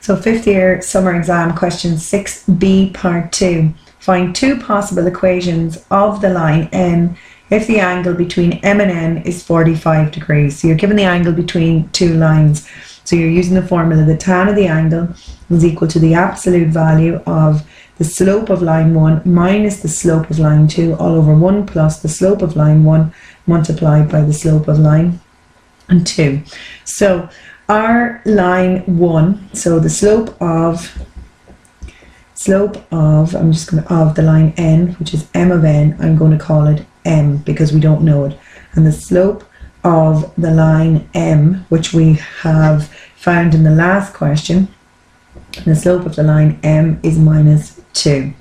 So 5th year summer exam question 6b part 2. Find two possible equations of the line n if the angle between m and n is 45 degrees. So you're given the angle between two lines. So you're using the formula the tan of the angle is equal to the absolute value of the slope of line 1 minus the slope of line 2 all over 1 plus the slope of line 1 multiplied by the slope of line 2. So our line 1, so the slope of the line n, which is m of n, I'm going to call it m because we don't know it. And the slope of the line m, which we have found in the last question, the slope of the line m is minus 2.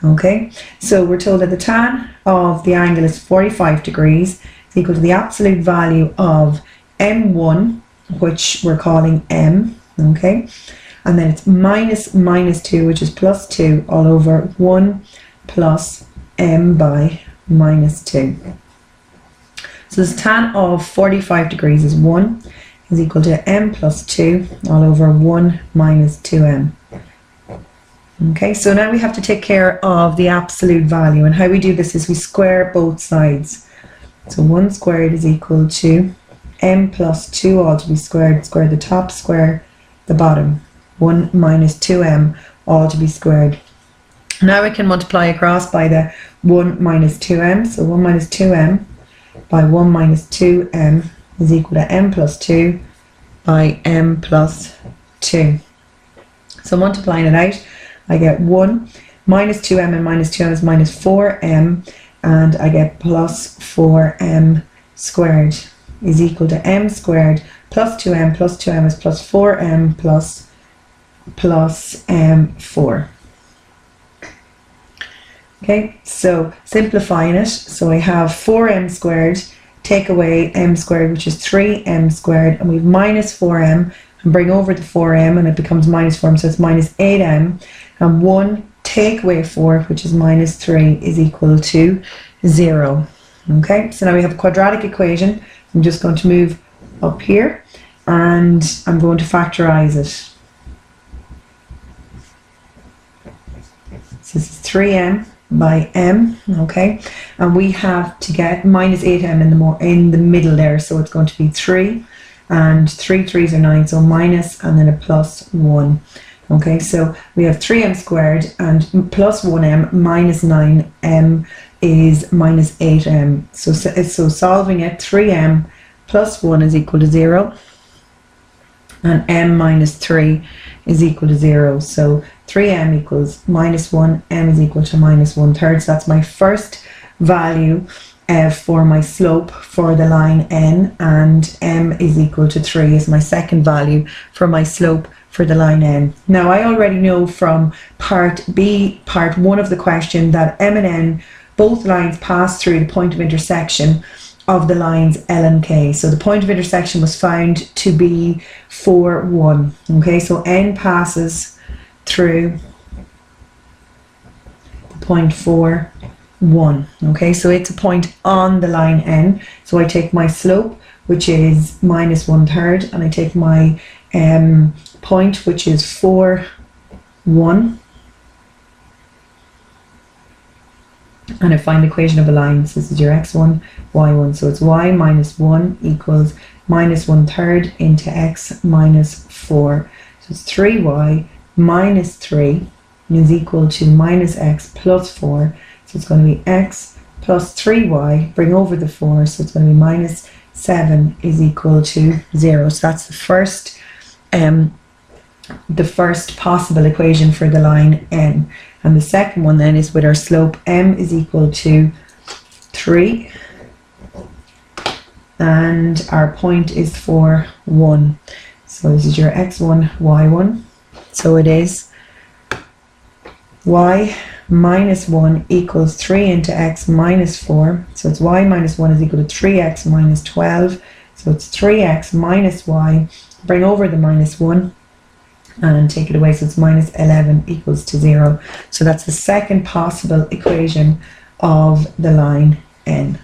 Okay, so we're told that the tan of the angle is 45 degrees. It's equal to the absolute value of m1, which we're calling m, okay, and then it's minus 2, which is plus 2 all over 1 plus m by minus 2. So this tan of 45 degrees is 1 is equal to m plus 2 all over 1 minus 2m. Okay, so now we have to take care of the absolute value, and how we do this is we square both sides. So 1 squared is equal to m plus 2 all to be squared, square the top, square the bottom, 1 minus 2m all to be squared. Now we can multiply across by the 1 minus 2m, so 1 minus 2m by 1 minus 2m is equal to m plus 2 by m plus 2. So multiplying it out, I get 1 minus 2m and minus 2m is minus 4m, and I get plus 4m squared is equal to m squared plus 2m is plus 4m plus m4. Okay, so simplifying it, so I have 4m squared, take away m squared, which is 3m squared, and we have minus 4m, and bring over the 4m and it becomes minus 4m, so it's minus 8m, and 1 take away 4, which is minus 3, is equal to 0. Okay, so now we have a quadratic equation. I'm just going to move up here and I'm going to factorize it. So this is 3m by m, okay, and we have to get minus 8m in the middle there, so it's going to be 3, and 3 3s are 9, so minus and then a plus 1. Okay, so we have 3m squared and plus 1m minus 9m is minus 8m. So solving it, 3m plus 1 is equal to 0 and m minus 3 is equal to 0. So 3m equals minus 1, m is equal to minus 1/3. So that's my first value for my slope for the line n, and m is equal to 3 is my second value for my slope for the line n. Now I already know from part B, part 1 of the question, that m and n, both lines pass through the point of intersection of the lines L and K. So the point of intersection was found to be 4, 1. Okay, so n passes through the point 4, 1. Okay, so it's a point on the line n. So I take my slope, which is minus 1/3, and I take my point, which is 4, 1, and I find the equation of a line. So this is your x1, y1. So it's y minus 1 equals minus 1/3 into x minus 4. So it's 3y minus 3 is equal to minus x plus 4. So it's going to be x plus 3y, bring over the 4, so it's going to be minus 7 is equal to 0. So that's the first possible equation for the line n. And the second one then is with our slope m is equal to 3 and our point is 4, 1. So this is your x1, y1. So it is y minus 1 equals 3 into x minus 4. So it's y minus 1 is equal to 3x minus 12. So it's 3x minus y, bring over the minus 1 and take it away, so it's minus 11 equals to 0. So that's the second possible equation of the line n.